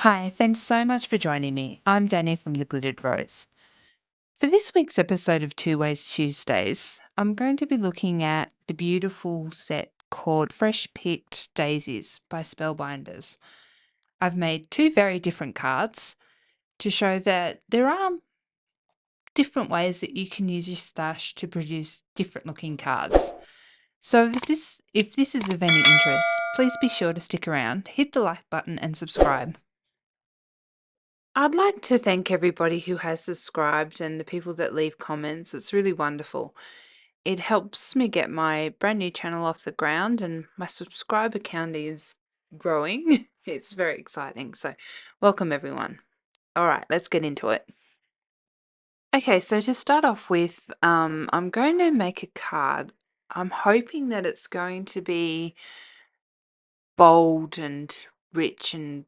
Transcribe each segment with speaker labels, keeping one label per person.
Speaker 1: Hi, thanks so much for joining me. I'm Danny from The Glittered Rose. For this week's episode of Two Ways Tuesdays, I'm going to be looking at the beautiful set called Fresh Picked Daisies by Spellbinders. I've made two very different cards to show that there are different ways that you can use your stash to produce different looking cards. So if this is of any interest, please be sure to stick around, hit the like button and subscribe. I'd like to thank everybody who has subscribed and the people that leave comments. It's really wonderful. It helps me get my brand new channel off the ground, and my subscriber count is growing. It's very exciting. So, welcome everyone. All right, let's get into it. Okay, so to start off with, I'm going to make a card. I'm hoping that it's going to be bold and rich and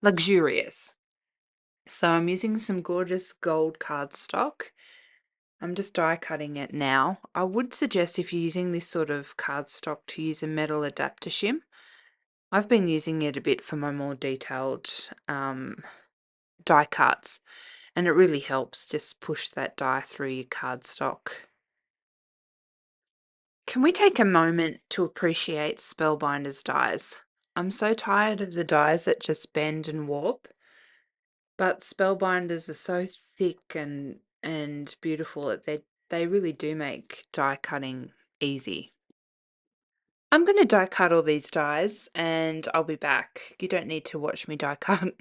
Speaker 1: luxurious. So I'm using some gorgeous gold cardstock. I'm just die cutting it now. I would suggest if you're using this sort of cardstock to use a metal adapter shim. I've been using it a bit for my more detailed die cuts, and it really helps just push that die through your cardstock. Can we take a moment to appreciate Spellbinders dies? I'm so tired of the dies that just bend and warp. But Spellbinders are so thick and beautiful that they really do make die cutting easy. I'm going to die cut all these dies and I'll be back. You don't need to watch me die cut.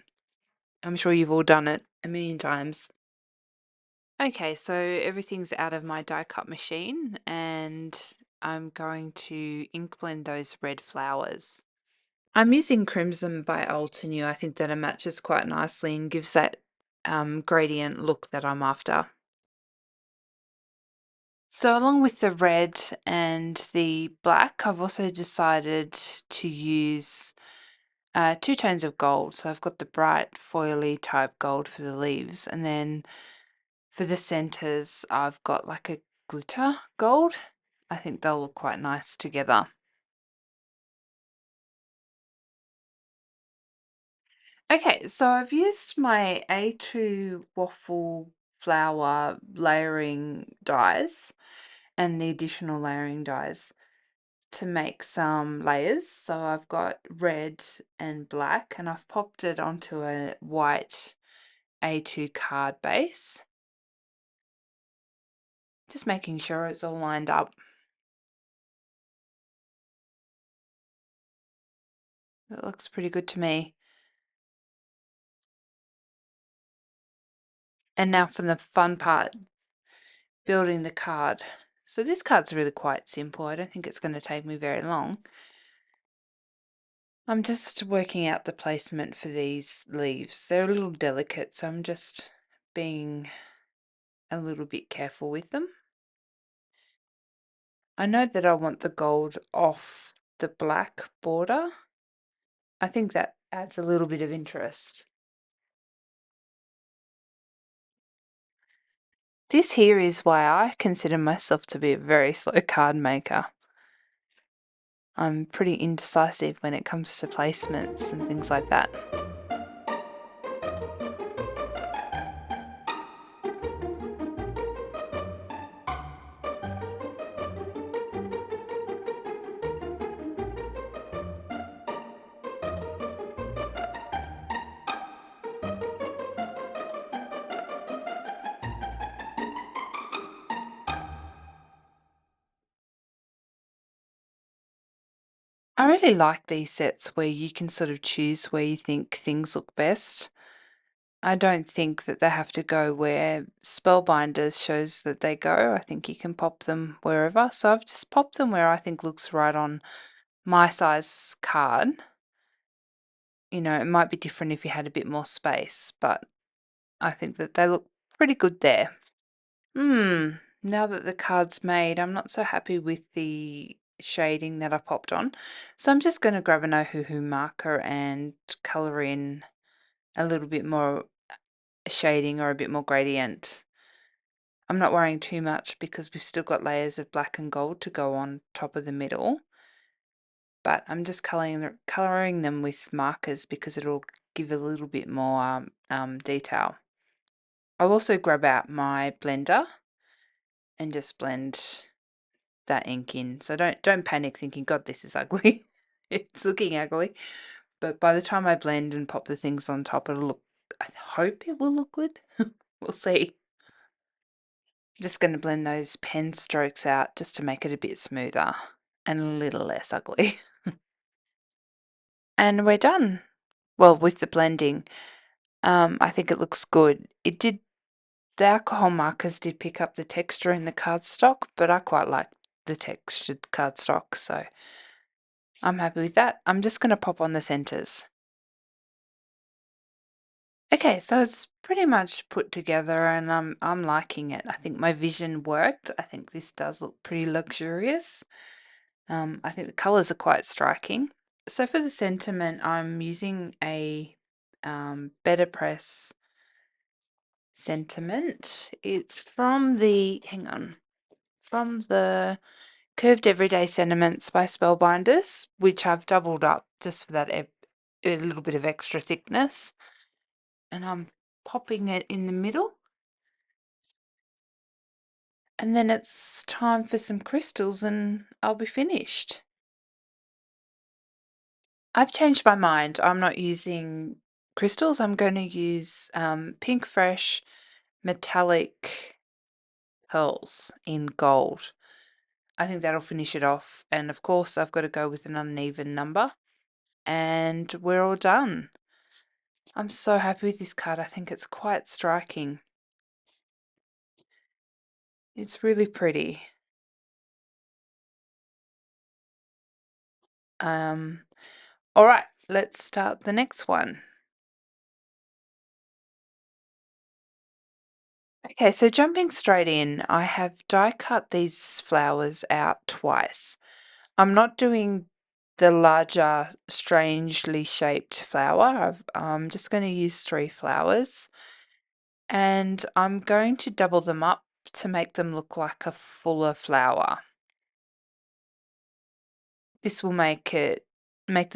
Speaker 1: I'm sure you've all done it a million times. Okay, so everything's out of my die cut machine and I'm going to ink blend those red flowers. I'm using Crimson by Old to New. I think that it matches quite nicely and gives that gradient look that I'm after. So along with the red and the black, I've also decided to use two tones of gold. So I've got the bright foily type gold for the leaves, and then for the centers, I've got like a glitter gold. I think they'll look quite nice together. Okay, so I've used my A2 waffle flower layering dies and the additional layering dies to make some layers. So I've got red and black, and I've popped it onto a white A2 card base. Just making sure it's all lined up. That looks pretty good to me. And now for the fun part, building the card. So this card's really quite simple. I don't think it's going to take me very long. I'm just working out the placement for these leaves. They're a little delicate, so I'm just being a little bit careful with them. I know that I want the gold off the black border. I think that adds a little bit of interest. This here is why I consider myself to be a very slow card maker. I'm pretty indecisive when it comes to placements and things like that. I really like these sets where you can sort of choose where you think things look best. I don't think that they have to go where Spellbinders shows that they go. I think you can pop them wherever. So I've just popped them where I think looks right on my size card. You know, it might be different if you had a bit more space, but I think that they look pretty good there. Now that the card's made, I'm not so happy with the shading that I popped on. So I'm just going to grab an Ohuhu marker and colour in a little bit more shading or a bit more gradient. I'm not worrying too much because we've still got layers of black and gold to go on top of the middle. but I'm just colouring them with markers because it'll give a little bit more detail. I'll also grab out my blender and just blend that ink in. So don't panic thinking, God, this is ugly. It's looking ugly. But by the time I blend and pop the things on top, I hope it will look good. We'll see. I'm just going to blend those pen strokes out just to make it a bit smoother and a little less ugly. And we're done. Well, with the blending, I think it looks good. The alcohol markers did pick up the texture in the cardstock, but I quite like the textured cardstock, so I'm happy with that. I'm just going to pop on the centers. Okay, so it's pretty much put together and I'm liking it. I think my vision worked. I think this does look pretty luxurious. I think the colors are quite striking. So for the sentiment, I'm using a Better Press sentiment. It's from from the Curved Everyday Sentiments by Spellbinders, which I've doubled up just for that a little bit of extra thickness. And I'm popping it in the middle. And then it's time for some crystals and I'll be finished. I've changed my mind. I'm not using crystals. I'm going to use Pink Fresh metallic pearls in gold. I think that'll finish it off. And of course, I've got to go with an uneven number. And we're all done. I'm so happy with this card. I think it's quite striking. It's really pretty. All right, let's start the next one. Okay, so jumping straight in, I have die cut these flowers out twice. I'm not doing the larger, strangely shaped flower. I'm just going to use 3 flowers and I'm going to double them up to make them look like a fuller flower. This will make the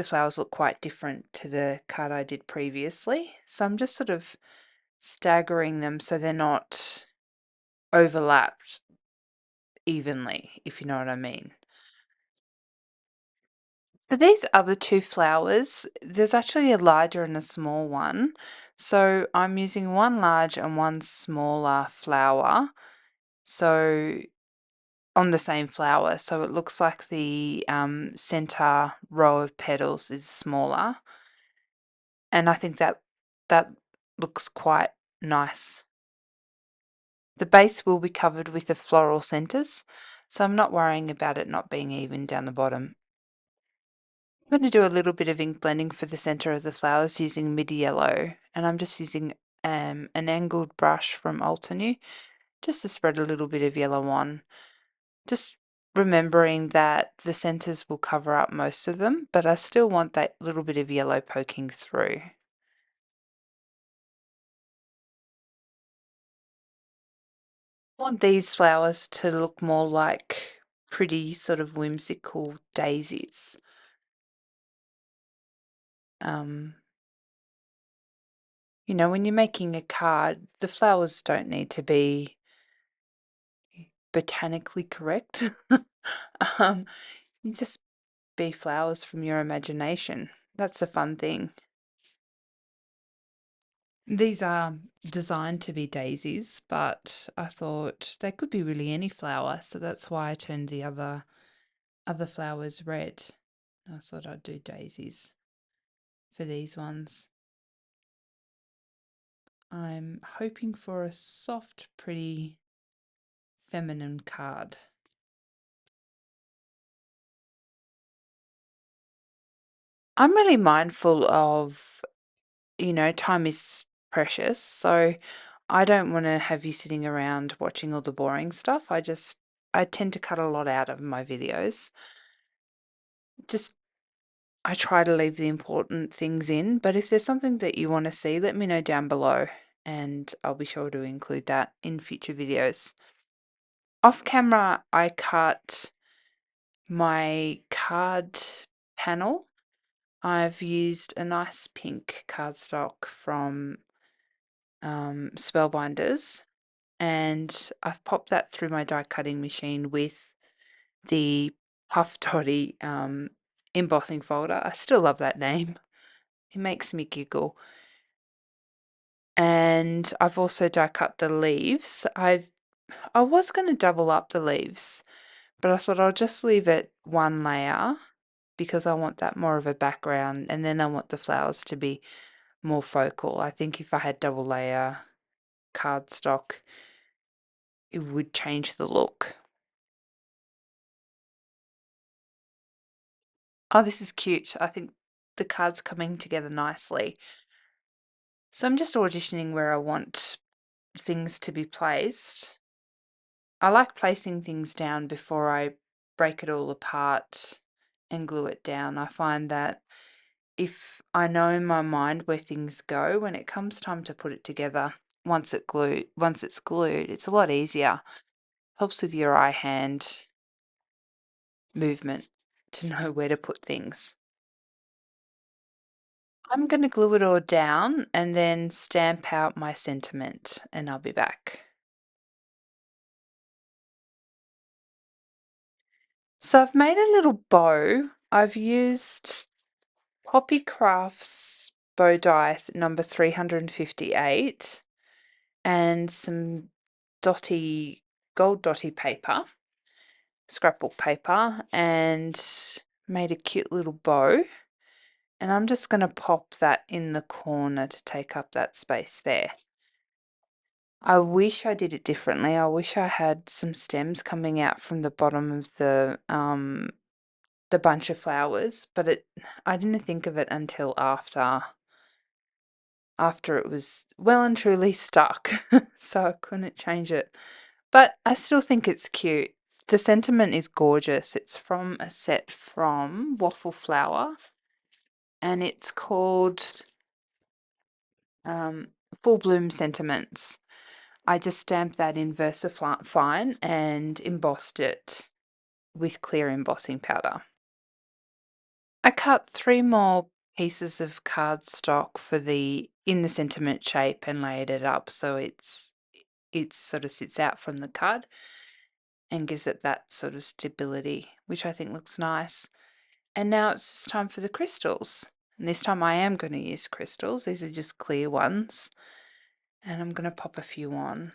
Speaker 1: flowers look quite different to the card I did previously. So I'm just sort of staggering them so they're not overlapped evenly, if you know what I mean. For these other 2 flowers, there's actually a larger and a small one. So I'm using one large and one smaller flower. So on the same flower. So it looks like the center row of petals is smaller. And I think that looks quite nice. The base will be covered with the floral centers, so I'm not worrying about it not being even down the bottom. I'm going to do a little bit of ink blending for the center of the flowers using mid yellow, and I'm just using an angled brush from Altenew just to spread a little bit of yellow on. Just remembering that the centers will cover up most of them, but I still want that little bit of yellow poking through. I want these flowers to look more like pretty sort of whimsical daisies. Um, when you're making a card, the flowers don't need to be botanically correct. um, you just be flowers from your imagination. That's a fun thing. These are designed to be daisies, but I thought they could be really any flower, so that's why I turned the other flowers red. I thought I'd do daisies for these ones. I'm hoping for a soft, pretty, feminine card. I'm really mindful of, time is precious, so I don't want to have you sitting around watching all the boring stuff. I tend to cut a lot out of my videos. I try to leave the important things in, but if there's something that you want to see, let me know down below and I'll be sure to include that in future videos. Off camera, I cut my card panel, I've used a nice pink cardstock from Spellbinders, and I've popped that through my die cutting machine with the Puff Toddy embossing folder. I still love that name. It makes me giggle. And I've also die cut the leaves. I was going to double up the leaves, but I thought I'll just leave it one layer because I want that more of a background, and then I want the flowers to be more focal. I think if I had double layer cardstock, it would change the look. Oh, this is cute. I think the card's coming together nicely. So I'm just auditioning where I want things to be placed. I like placing things down before I break it all apart and glue it down. I find that if I know in my mind where things go, when it comes time to put it together, once it's glued, it's a lot easier. Helps with your eye hand movement to know where to put things. I'm going to glue it all down and then stamp out my sentiment, and I'll be back. So I've made a little bow. I've used Poppy Crafts bow die number 358 and some gold dotty paper, scrapbook paper, and made a cute little bow. And I'm just going to pop that in the corner to take up that space there. I wish I did it differently. I wish I had some stems coming out from the bottom of the bunch of flowers, but I didn't think of it until after it was well and truly stuck, so I couldn't change it. But I still think it's cute. The sentiment is gorgeous. It's from a set from Waffle Flower, and it's called Full Bloom Sentiments. I just stamped that in VersaFine and embossed it with clear embossing powder. I cut 3 more pieces of cardstock in the sentiment shape and laid it up so it sort of sits out from the card and gives it that sort of stability, which I think looks nice. And now it's just time for the crystals. And this time I am going to use crystals. These are just clear ones. And I'm going to pop a few on.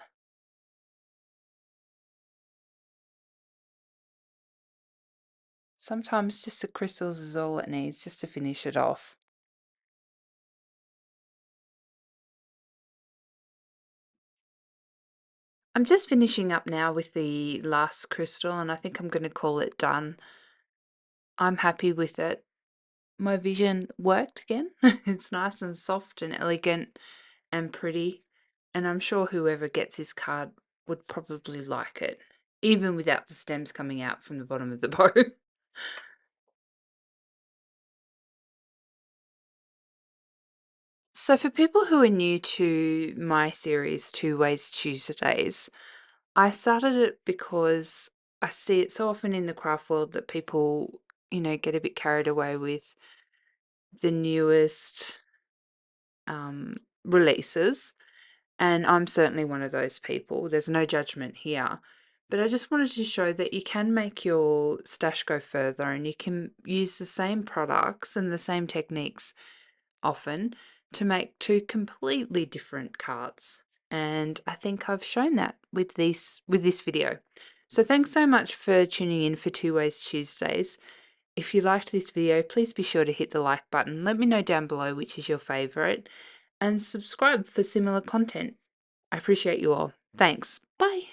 Speaker 1: Sometimes just the crystals is all it needs just to finish it off. I'm just finishing up now with the last crystal, and I think I'm going to call it done. I'm happy with it. My vision worked again. It's nice and soft and elegant and pretty, and I'm sure whoever gets this card would probably like it, even without the stems coming out from the bottom of the bow. So for people who are new to my series, Two Ways Tuesdays, I started it because I see it so often in the craft world that people, get a bit carried away with the newest releases. And I'm certainly one of those people. There's no judgment here. But I just wanted to show that you can make your stash go further and you can use the same products and the same techniques often to make 2 completely different cards. And I think I've shown that with this video. So thanks so much for tuning in for Two Ways Tuesdays. If you liked this video, please be sure to hit the like button. Let me know down below which is your favorite and subscribe for similar content. I appreciate you all. Thanks. Bye.